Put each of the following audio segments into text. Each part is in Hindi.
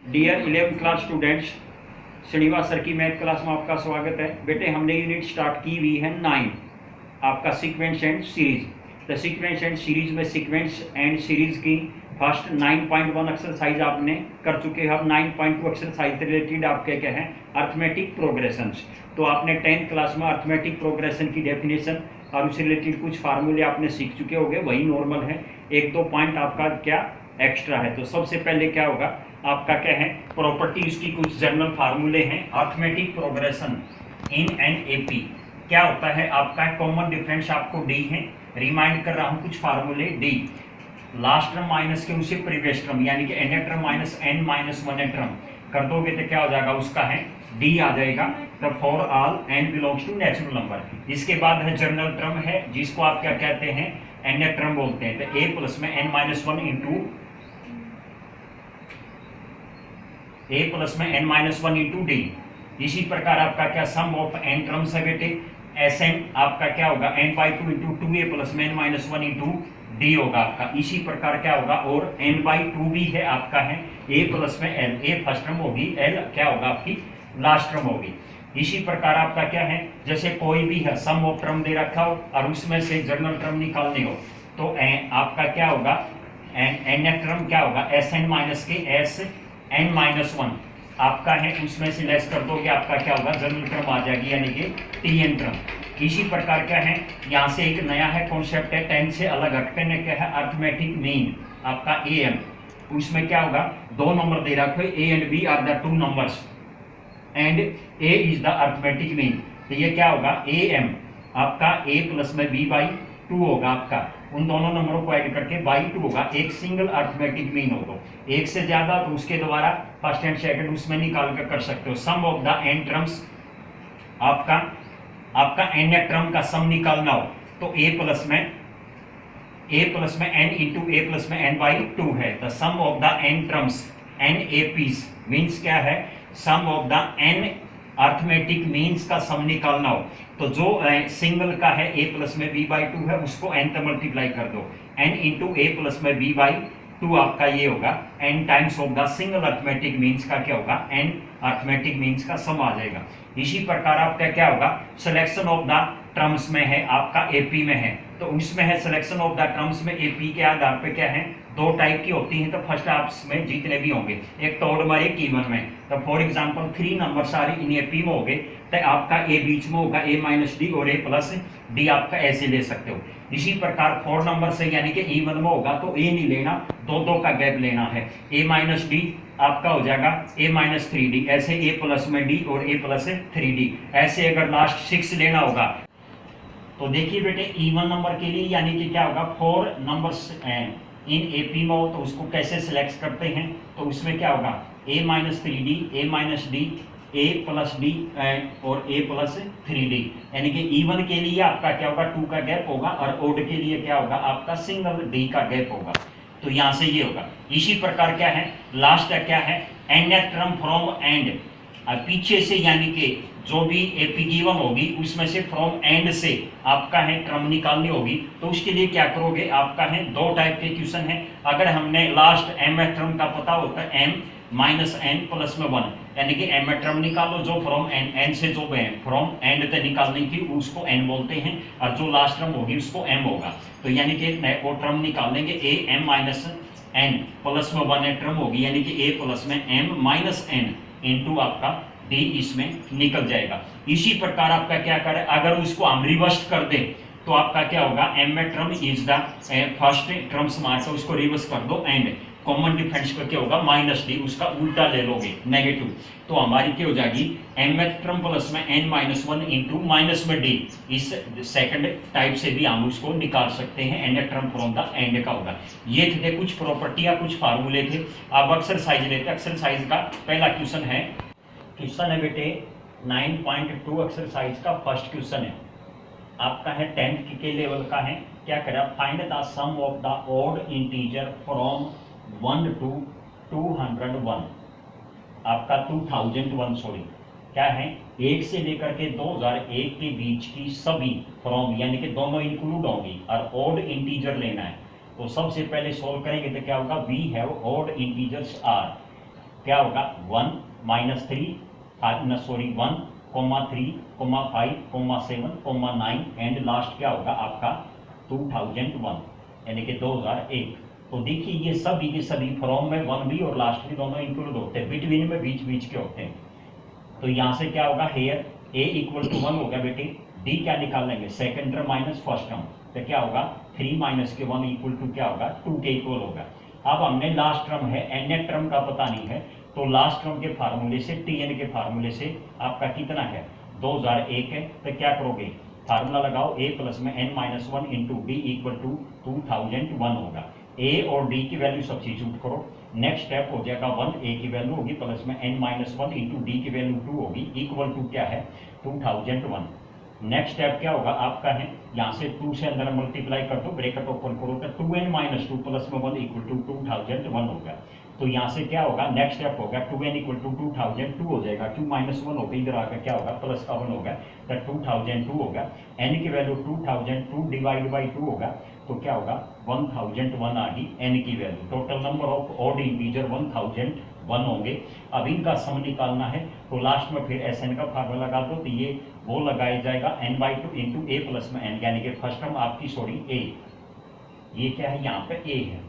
Dear 11th class students, Srinivas sir की मैथ क्लास में आपका स्वागत है। बेटे, हमने यूनिट स्टार्ट की हुई है 9, आपका sequence and series. The sequence and series में सीक्वेंस एंड सीरीज की फर्स्ट 9.1 एक्सरसाइज आपने कर चुके हैं। अब 9.2 एक्सरसाइज रिलेटेड आपके क्या है, अर्थमेटिक प्रोग्रेशंस। तो आपने 10th क्लास में अर्थमेटिक प्रोग्रेशन की डेफिनेशन और उससे रिलेटेड कुछ फार्मूले आपने सीख चुके होंगे, वही नॉर्मल है। एक दो पॉइंट आपका क्या एक्स्ट्रा है। तो सबसे पहले क्या होगा आपका, क्या है, प्रॉपर्टीज की कुछ जनरल फार्मूले हैं। Arithmetic progression in an AP क्या होता है आपका, कॉमन डिफरेंस आपको डी है। रिमाइंड कर रहा हूं कुछ फार्मूले। डी लास्ट टर्म माइनस के उसे प्रीवियस टर्म, यानी कि N term minus N minus one term कर दोगे तो क्या हो जाएगा, उसका है डी आ जाएगा। तो for all N belongs to natural number. इसके बाद है जनरल टर्म है, जिसको आप क्या कहते हैं, एन टर्म बोलते हैं। तो ए प्लस में एन माइनस वन इंटू ए प्लस में N minus one into D. इसी प्रकार आपका क्या सम ऑफ एन टर्म्स है बेटे, एस एन आपका क्या होगा, n by two into two A plus में N minus one into D होगा आपका। इसी प्रकार क्या होगा, और एन बाई टू भी है आपका, है ए प्लस में एल, ए फर्स्ट टर्म होगी, एल क्या होगा आपकी लास्ट टर्म होगी। इसी प्रकार आपका क्या है, जैसे कोई भी है सम ऑफ टर्म दे रखा हो और उसमें से जनरल टर्म निकालनी हो तो आपका क्या होगा, एन टर्म क्या होगा, एस एन माइनस के एस एन माइनस वन आपका है, उसमें से लेस कर दोगे आपका क्या होगा, जनरल टर्म आ जाएगी, यानी कि टी एन टर्म। इसी प्रकार क्या है, यहाँ से एक नया है कॉन्सेप्ट है, 10 से अलग हटकर क्या है, अर्थमेटिक मीन आपका ए एम। उसमें क्या होगा, दो नंबर दे रखे, A and B are the two numbers and A is the arithmetic mean. तो ये क्या होगा, ए एम आपका ए प्लस में बी बाई टू होगा आपका, उन दोनों नंबरों को ऐड करके बाई टू होगा, एक सिंगल अर्थमेटिक मीन होगा। एक से ज्यादा तो उसके द्वारा फर्स्ट एंड सेकंड उसमें निकाल कर सकते हो। Sum of the n terms आपका एन टर्म का सम निकालना हो तो ए प्लस में एन इंटू ए प्लस में एन बाई टू है। The sum of the n terms n A P's means क्या है, sum of the n arithmetic means का सम निकालना हो तो जो सिंगल का है ए प्लस में बी बाई टू है, उसको एन से मल्टीप्लाई कर दो, एन इंटू ए प्लस में बी बाई टू आपका ये होगा, n times of the single arithmetic means का क्या होगा, एन अर्थमेटिक मीन्स का सम आ जाएगा। इसी प्रकार आपका क्या होगा, सिलेक्शन ऑफ द टर्म्स में है आपका एपी में है, तो उसमें है सिलेक्शन ऑफ द टर्म्स में एपी के आधार पे क्या है, दो टाइप की होती हैं। तो फर्स्ट आपस में जितने भी होंगे, एक टोड में एक इवन में। तो फॉर एग्जांपल 3 नंबर सारे इन एपी में होंगे तो आपका ए बीच में होगा, ए माइनस डी और ए प्लस डी आपका ऐसे ले सकते हो। इसी प्रकार 4 नंबर से यानी कि इवन में होगा तो ए नहीं लेना, दो दो का गैप लेना है, ए माइनस डी आपका हो जाएगा ए माइनस थ्री डी, ऐसे ए प्लस में डी और ए प्लस थ्री डी। ऐसे अगर लास्ट 6 लेना होगा तो देखिए बेटे, इवन नंबर के लिए यानी कि क्या होगा, 4 नंबर्स इन एपी में हो तो उसको कैसे सिलेक्ट करते हैं, तो उसमें क्या होगा, ए माइनस थ्री डी, ए माइनस डी, ए प्लस डी और ए प्लस थ्री डी। यानी कि इवन के लिए आपका क्या होगा, 2 का गैप होगा, और ओड के लिए क्या होगा, आपका सिंगल डी का गैप होगा। तो यहाँ से ये होगा। इसी प्रकार क्या है, लास्ट का क्या है, एन टर्म फ्रॉम एंड, पीछे से यानी कि जो भी एपी गिवन होगी उसमें से फ्रॉम एंड से आपका है टर्म निकालनी होगी। तो उसके लिए क्या करोगे, आपका है दो टाइप के क्वेश्चन है। अगर हमने लास्ट एम टर्म का पता होता है, एम माइनस एन प्लस में वन, यानी कि एम टर्म निकालो जो फ्रॉम एन, एन से जो फ्रॉम एंड तक निकालने की उसको एन बोलते हैं, और जो लास्ट टर्म होगी उसको एम होगा। तो यानी कि वो टर्म निकाल लेंगे, a m minus n plus में वन टर्म होगी, यानी कि ए प्लस में एम माइनस एन इंटू आपका डी इसमें निकल जाएगा। इसी प्रकार आपका क्या करें, अगर उसको हम रिवर्स कर दें तो आपका क्या होगा, m term is the first terms मार के उसको रिवर्स कर दो, एंड कॉमन डिफरेंस का क्या होगा, माइनस डी, उसका उल्टा ले लोगे नेगेटिव, तो हमारी क्या हो जाएगी, एम टर्म प्लस में N minus one into minus में डी। इस सेकंड टाइप से भी हम उसको निकाल सकते हैं, n term from the end का होगा। ये थे कुछ प्रॉपर्टियां, कुछ फार्मूले थे। अब एक्सरसाइज लेते, एक्सरसाइज का पहला क्वेश्चन है बेटे 9.2 एक्सरसाइज का फर्स्ट क्वेश्चन है आपका, है 10th के लेवल का है। क्या करा, find the sum of the odd integer from 1 to 201 आपका 2001 सॉरी, क्या है, 1 से लेकर के 2001 के बीच की सभी फ्रॉम, यानी कि दोनों इंक्लूड होंगी, और ऑड इंटीजर लेना है। तो सबसे पहले सॉल्व करेंगे तो क्या होगा, we have odd integers are क्या होगा 1 माइनस 3 सॉरी 1 3 5 7 9 एंड लास्ट क्या होगा आपका 2001 यानी कि 2001। तो देखिए ये सभी के सभी फ्रॉम में 1 भी और लास्ट भी दोनों इंक्लूड होते हैं, बिटवीन में बीच बीच के होते हैं। तो यहाँ से क्या होगा हेयर a इक्वल टू 1 हो गया बेटे, d क्या निकाल लेंगे second term minus first term, तो क्या होगा 3 माइनस के 1 इक्वल टू क्या होगा 2 के इक्वल होगा। अब हमने लास्ट टर्म है nth टर्म का पता नहीं है, तो लास्ट टर्म के फार्मूले से tn के फार्मूले से आपका कितना है 2001 है, तो क्या करोगे फार्मूला लगाओ a प्लस में n minus 1 into d equal to 2001 होगा। a और d की वैल्यू सब्स्टिट्यूट करो, नेक्स्ट स्टेप हो जाएगा 1 a की वैल्यू होगी प्लस में n माइनस 1 इंटू डी की वैल्यू 2 होगी इक्वल टू क्या है 2001। नेक्स्ट स्टेप क्या होगा आपका है यहाँ से 2 से अंदर मल्टीप्लाई कर दो, ब्रैकेट ओपन करो तो 2n माइनस 2 प्लस में 1 इक्वल टू 2001 होगा। तो यहाँ से क्या होगा नेक्स्ट स्टेप होगा 2n इक्वल टू 2002 हो जाएगा, 2 माइनस 1 होगा इधर आकर क्या होगा प्लस का 1 होगा तो 2002 होगा। n की वैल्यू 2002 डिवाइड बाई 2 होगा तो क्या होगा 1001 आ गई n की value. Total number of odd integer 1001 होंगे। अब इनका सम निकालना है तो लास्ट में फिर Sn का फार्मूला लगा दो, तो ये वो लगाया जाएगा n/2 इंटू ए प्लस में n, यानी कि फर्स्ट टर्म आपकी सॉरी a, ये क्या है यहाँ पे a है,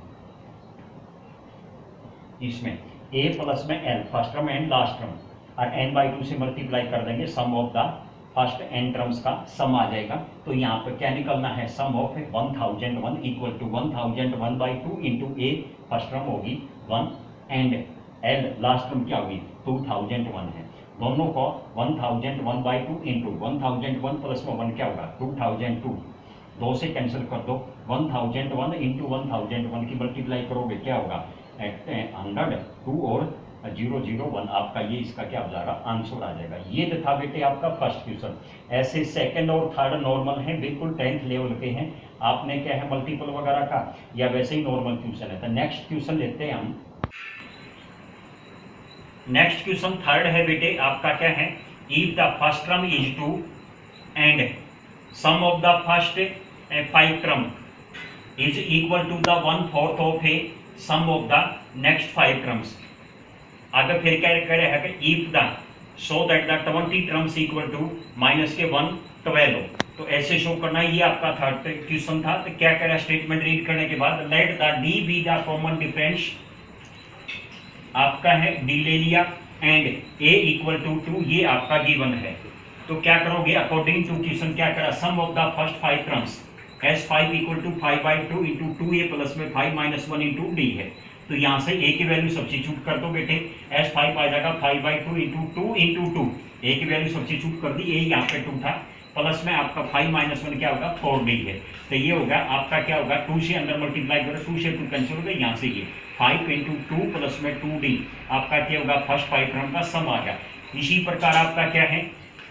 इसमें a प्लस में n first term and last term, और n/2 से मल्टीप्लाई कर देंगे sum of the first n terms का सम आ जाएगा। तो यहाँ पे क्या निकलना है sum of 1001 equal to 1001/2 into a first term होगी 1 एंड l लास्ट टर्म क्या होगी 2001 है। दोनों को 1001/2 इंटू 1001 प्लस में 1 क्या होगा 2002, 2 से कैंसिल कर दो 1001 इंटू 1001 की मल्टीप्लाई करोगे क्या होगा 100 2 और 001 आपका ये इसका क्या हो जाएगा आंसर आ जाएगा। ये था बेटे आपका फर्स्ट क्वेश्चन। ऐसे सेकंड और थर्ड नॉर्मल हैं, बिल्कुल 10th लेवल के हैं। आपने क्या है मल्टीपल वगैरह का या वैसे ही नॉर्मल क्वेश्चन है। तो नेक्स्ट क्वेश्चन लेते हैं हम। नेक्स्ट क्वेश्चन थर्ड है बेटे आपका क्या है if the first term is 2 and sum of the first 5 term is equal to the 1/4 of a sum of the next 5 terms. आगे फिर क्या कह रहा है कि if the so that the 20 terms equal to minus के 112 हो, तो ऐसे शो करना। ये आपका थर्ड क्वेश्चन था। तो क्या कह रहा है स्टेटमेंट रीड करने के बाद let the D B the common difference, आपका है डी ले लिया एंड ए इक्वल टू 2, ये आपका गिवन है। तो क्या करोगे अकॉर्डिंग टू क्वेश्चन क्या करा sum of the first 5 terms S5 equal to 5/2 into 2a plus में 5 माइनस 1 इंटू डी है। तो यहाँ से a की वैल्यू सब्स्टिट्यूट कर दो बेटे, S5 आ जाएगा 5/2 इंटू 2 इंटू 2, a की वैल्यू सब्स्टिट्यूट कर दी, a यहाँ पे 2 था, प्लस में आपका 5 माइनस 1 क्या होगा 4d है। तो ये होगा आपका क्या होगा 2 से अंदर मल्टीप्लाई करो, 2 से 2 कैंसिल हो गया, यहाँ से ये 5 इंटू 2 प्लस में 2d आपका क्या होगा फर्स्ट 5 टर्म का सम आ गया। इसी प्रकार आपका क्या है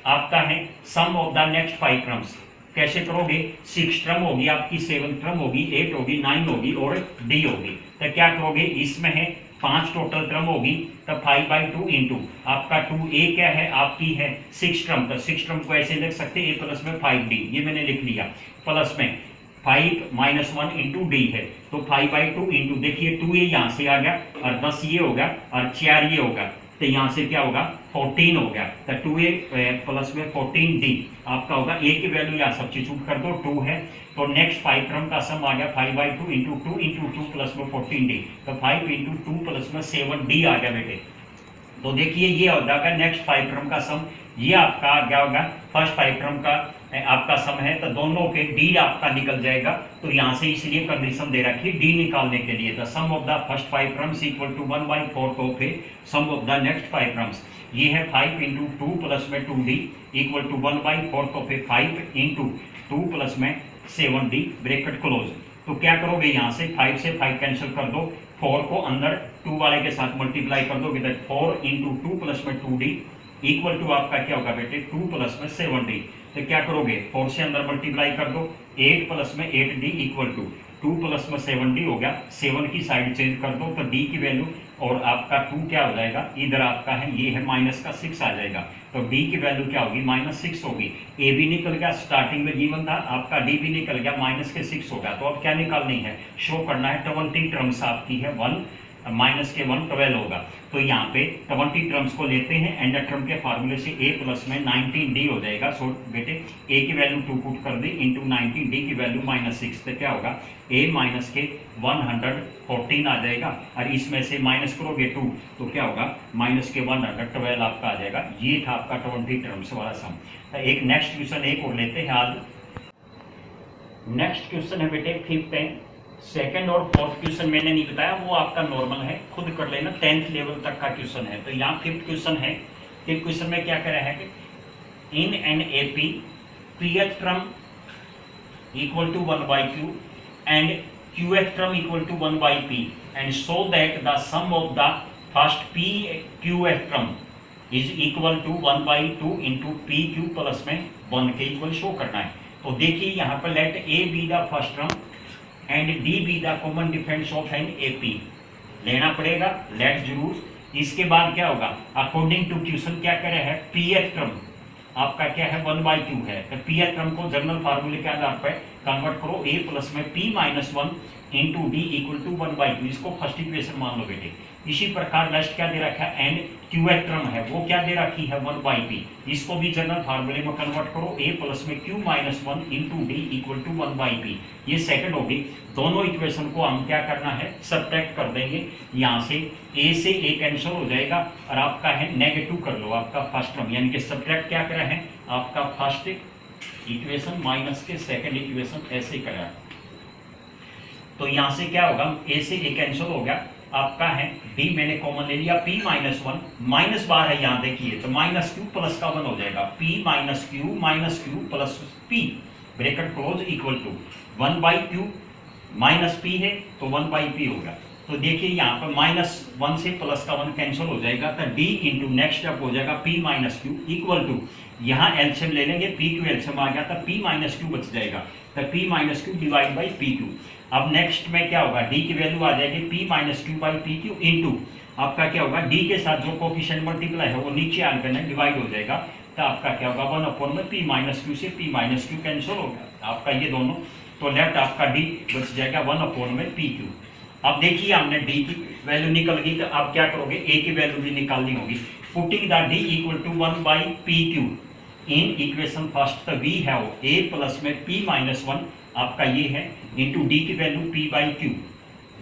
आपका है sum of the next 5 terms. कैसे करोगे 6 टर्म होगी आपकी, 7 टर्म होगी, 8 होगी, 9 होगी और डी होगी। तो क्या करोगे इसमें है 5 टोटल टर्म होगी, तो 5/2 इंटू आपका 2a क्या है आपकी है 6 टर्म। तो 6 टर्म को ऐसे लिख सकते हैं a प्लस में 5d, ये मैंने लिख लिया, प्लस में 5 माइनस 1 इंटू डी है। तो 5/2 इंटू देखिए 2a यहाँ से आ गया और 10 ये होगा और 4 ये होगा, तो यहाँ से क्या होगा 14 हो गया। तो 2a प्लस में 14d आपका होगा। a की वैल्यू यहाँ सब्स्टिट्यूट कर दो 2 है, तो नेक्स्ट 5 टर्म का सम आ गया 5/2 इंटू 2 इंटू 2 प्लस में 14d, तो 5 इंटू 2 प्लस में 7d आ गया बेटे। तो देखिए ये हो जाएगा नेक्स्ट 5 टर्म का सम, ये आपका क्या होगा फर्स्ट 5 टर्म का आपका सम है। तो दोनों के डी आपका निकल जाएगा। तो यहाँ से इसलिए कंडीशन दे रखी डी निकालने के लिए। The sum of the first 5 terms equal to 1/4 of a sum of the next 5 terms. ये है 5 इंटू 2 प्लस में 2d equal to 1/4 of a 5 into 2 plus में 7d ब्रैकेट क्लोज। तो क्या करोगे यहाँ से 5 से 5 कैंसिल कर दो, 4 को अंदर 2 वाले के साथ मल्टीप्लाई कर दोगे तो 4 इंटू 2 प्लस में 2d इक्वल टू आपका क्या होगा बेटे 2 प्लस में 7d। तो क्या करोगे 4 से अंदर मल्टीप्लाई कर दो, 8 प्लस में 8d इक्वल टू 2 प्लस में 7d हो गया। 7 की साइड चेंज कर दो तो d की वैल्यू और आपका 2 क्या हो जाएगा इधर आपका है ये है माइनस का 6 आ जाएगा। तो d की वैल्यू क्या होगी -6 होगी। a भी निकल गया, स्टार्टिंग में गिवन था आपका, d भी निकल गया -6 होगा। तो अब क्या निकालनी है शो करना है 20 टर्म्स आपकी है 1 माइनस के 1 12 होगा। तो यहाँ पे 20 टर्म्स को लेते हैं, एंड टर्म के फार्मूले से a प्लस में 19d हो जाएगा। सो बेटे a की वैल्यू 2 पुट कर दी इंटू 19, d की वैल्यू -6, तो क्या होगा a माइनस के 114 आ जाएगा, और इसमें से माइनस करोगे 2 तो क्या होगा माइनस के 112 आपका आ जाएगा। ये था आपका 20 टर्म्स वाला सम। तो एक नेक्स्ट क्वेश्चन एक और लेते हैं आज। नेक्स्ट क्वेश्चन है बेटे 5th एंड सेकंड और फोर्थ क्वेश्चन मैंने नहीं बताया, वो आपका नॉर्मल है, खुद कर लेना, 10th लेवल तक का क्वेश्चन है। तो यहाँ 5th क्वेश्चन है। 5th क्वेश्चन में क्या करा है कि in an AP pth term equal to 1/q and qth term equal to 1/p and so that the sum of the first p qth term is equal to 1/2 into p q plus में 1 के इक्वल शो करना है। तो देखिए यहाँ पर let a be the first term and d be the common difference of an AP लेना पड़ेगा, लेट जरूर। इसके बाद क्या होगा, अकॉर्डिंग टू क्वेश्चन क्या करे है, pth टर्म आपका क्या है 1/2 है, तो pth टर्म को जनरल फार्मूले के आधार पर कन्वर्ट करो, a प्लस में p minus 1 into d equal to 1/2, इसको फर्स्ट इक्वेशन मान लो बेटे। इसी प्रकार नेक्स्ट क्या दे रखा है, एंड qth टर्म है वो क्या दे रखी है 1/p, इसको भी जनरल फार्मूले में कन्वर्ट करो, a प्लस में q minus 1 into d equal to 1/p, ये सेकंड होगी। दोनों इक्वेशन को हम क्या करना है, सब्ट्रैक्ट कर देंगे, यहाँ से a से a कैंसिल हो जाएगा और आपका है नेगेटिव कर लो आपका फर्स्ट टर्म, यानी कि सब्ट्रैक्ट क्या करा है आपका फर्स्ट इक्वेशन माइनस के सेकंड इक्वेशन ऐसे करा है। तो यहाँ से क्या होगा, a से a कैंसिल हो गया, आपका है d मैंने कॉमन ले लिया, p माइनस 1 माइनस बार है यहाँ देखिए, तो माइनस क्यू प्लस का 1 हो जाएगा, p minus q plus p bracket close equal to 1/q minus p है तो 1/p होगा। तो देखिए यहाँ पर -1 से प्लस का 1 कैंसिल हो जाएगा, तो d इंटू नेक्स्ट स्टेप हो जाएगा p minus q equal to, यहाँ एलसीएम ले लेंगे, p क्यू एलसीएम आ गया था, p माइनस क्यू बच जाएगा, तो p minus Q divide by P Q. अब नेक्स्ट में क्या होगा, d की वैल्यू आ जाएगी p minus Q by P Q into आपका क्या होगा, d के साथ जो कोफिशिएंट मल्टीप्लाई है वो नीचे आ करना डिवाइड हो जाएगा, तो आपका क्या होगा 1 में p माइनस क्यू से p माइनस क्यू कैंसिल होगा आपका ये दोनों, तो लेफ्ट आपका d बच जाएगा 1 में पी क्यू। अब देखिए हमने d की वैल्यू निकल गई, तो आप क्या करोगे a की वैल्यू भी निकालनी होगी, putting the d equal to 1/pq in equation first, तो वी हैव a प्लस में p माइनस 1 आपका ये है इंटू d की value p/q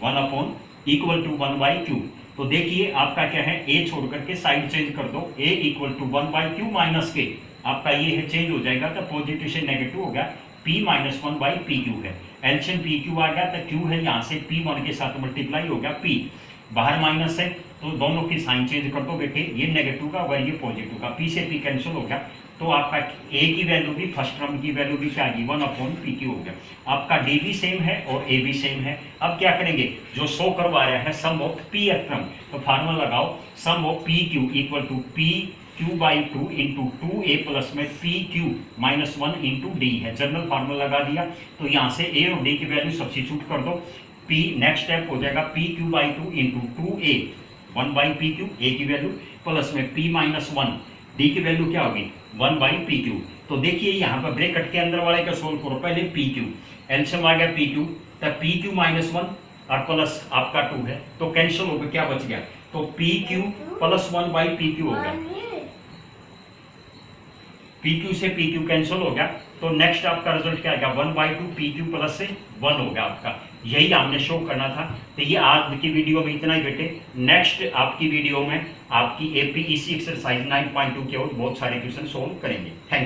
1 equal to 1/q। तो देखिए आपका क्या है, a छोड़ करके साइड चेंज कर दो, a equal to 1/q minus के आपका ये है चेंज हो जाएगा, तो पॉजिटिव से नेगेटिव हो गया, p माइनस 1/pq है, एलसीएम pq आ गया, तो q है यहाँ से p1 के साथ मल्टीप्लाई हो गया, p बाहर माइनस है तो दोनों की साइन चेंज कर दो बेटे, ये नेगेटिव का और ये पॉजिटिव का, p से p कैंसिल हो गया, तो आपका a की वैल्यू भी फर्स्ट टर्म की वैल्यू भी क्या आ गई 1/pq हो गया, आपका d भी सेम है और a भी सेम है। अब क्या करेंगे, जो शो करवा रहा है सम ऑफ pth टर्म, तो फार्मूला लगाओ, sum of pq equal to pq/2 into 2a plus में pq माइनस 1 इंटू d है, जनरल फार्मूला लगा दिया, तो यहाँ से a और d की वैल्यू सब्स्टिट्यूट कर दो, p नेक्स्ट स्टेप हो जाएगा pq/2 into 2a 1/pq, a की वैल्यू प्लस में p माइनस 1 d की वैल्यू क्या होगी 1/pq। तो देखिए यहाँ पर ब्रैकेट के अंदर वाले का सोल्व करो, पहले pq एलसीएम आ गया pq, तब pq माइनस 1 और प्लस आपका 2 है, तो कैंसिल हो गया, क्या बच गया, तो pq प्लस 1/pq हो गया, pq से pq कैंसिल हो गया, तो नेक्स्ट आपका रिजल्ट क्या आएगा 1/2 pq प्लस से 1 हो गया आपका, यही हमने शो करना था। तो ये आज की वीडियो में इतना ही बेटे, नेक्स्ट आपकी वीडियो में आपकी एपी इसी एक्सरसाइज 9.2 के और बहुत सारे क्वेश्चन सोल्व करेंगे। Thank you.